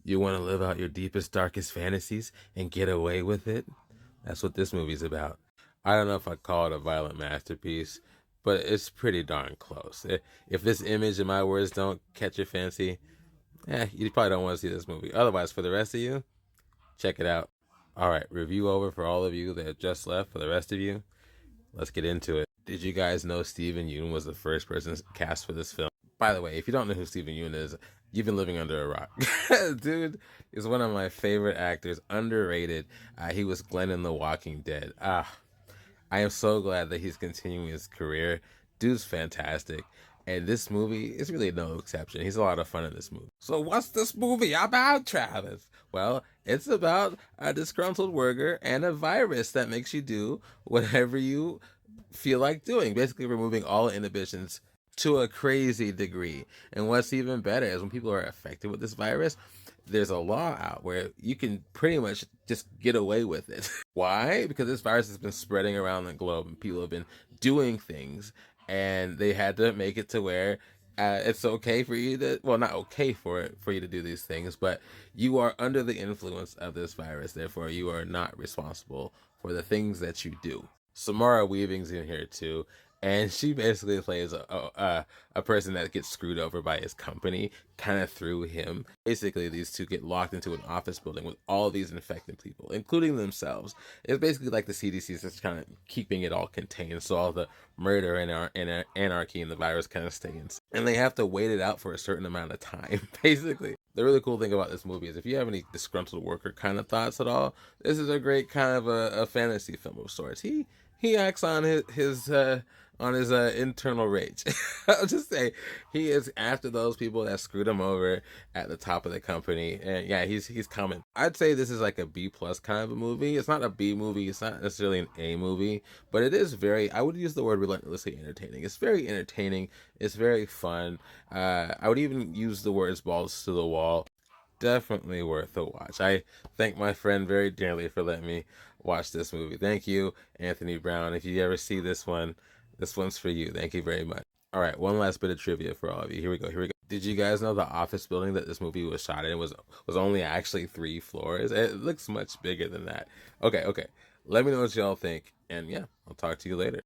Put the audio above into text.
You want to live out your deepest, darkest fantasies and get away with it? That's what this movie's about. I don't know if I'd call it a violent masterpiece, but it's pretty darn close. If this image and my words don't catch your fancy, you probably don't want to see this movie. Otherwise, for the rest of you, check it out. All right, review over for all of you that have just left. For the rest of you, let's get into it. Did you guys know Steven Yeun was the first person cast for this film? By the way, if you don't know who Steven Yeun is, you've been living under a rock. Dude is one of my favorite actors, underrated. He was Glenn in The Walking Dead. I am so glad that he's continuing his career. Dude's fantastic. And this movie is really no exception. He's a lot of fun in this movie. So what's this movie about, Travis? Well, it's about a disgruntled worker and a virus that makes you do whatever you feel like doing. Basically removing all inhibitions to a crazy degree. And what's even better is when people are affected with this virus, there's a law out where you can pretty much just get away with it. Why? Because this virus has been spreading around the globe and people have been doing things, and they had to make it to where it's okay for you to, well, not okay for you to do these things, but you are under the influence of this virus. Therefore, you are not responsible for the things that you do. Samara Weaving's in here too, and she basically plays a person that gets screwed over by his company, kind of through him. Basically, these two get locked into an office building with all these infected people, including themselves. It's basically like the CDC is just kind of keeping it all contained, so all the murder and anarchy and the virus kind of stays. And they have to wait it out for a certain amount of time, basically. The really cool thing about this movie is if you have any disgruntled worker kind of thoughts at all, this is a great kind of a fantasy film of sorts. He acts on his internal rage. I'll just say he is after those people that screwed him over at the top of the company, and yeah, he's coming. I'd say this is like a B plus kind of a movie. It's not a B movie. It's not necessarily an A movie, but it is very. I would use the word relentlessly entertaining. It's very entertaining. It's very fun. I would even use the words balls to the wall. Definitely worth a watch. I thank my friend very dearly for letting me watch this movie. Thank you, Anthony Brown. If you ever see this one, this one's for you. Thank you very much. All right, one last bit of trivia for all of you. Here we go. Did you guys know the office building that this movie was shot in was only actually 3 floors? It looks much bigger than that. Okay. Let me know what y'all think. And yeah, I'll talk to you later.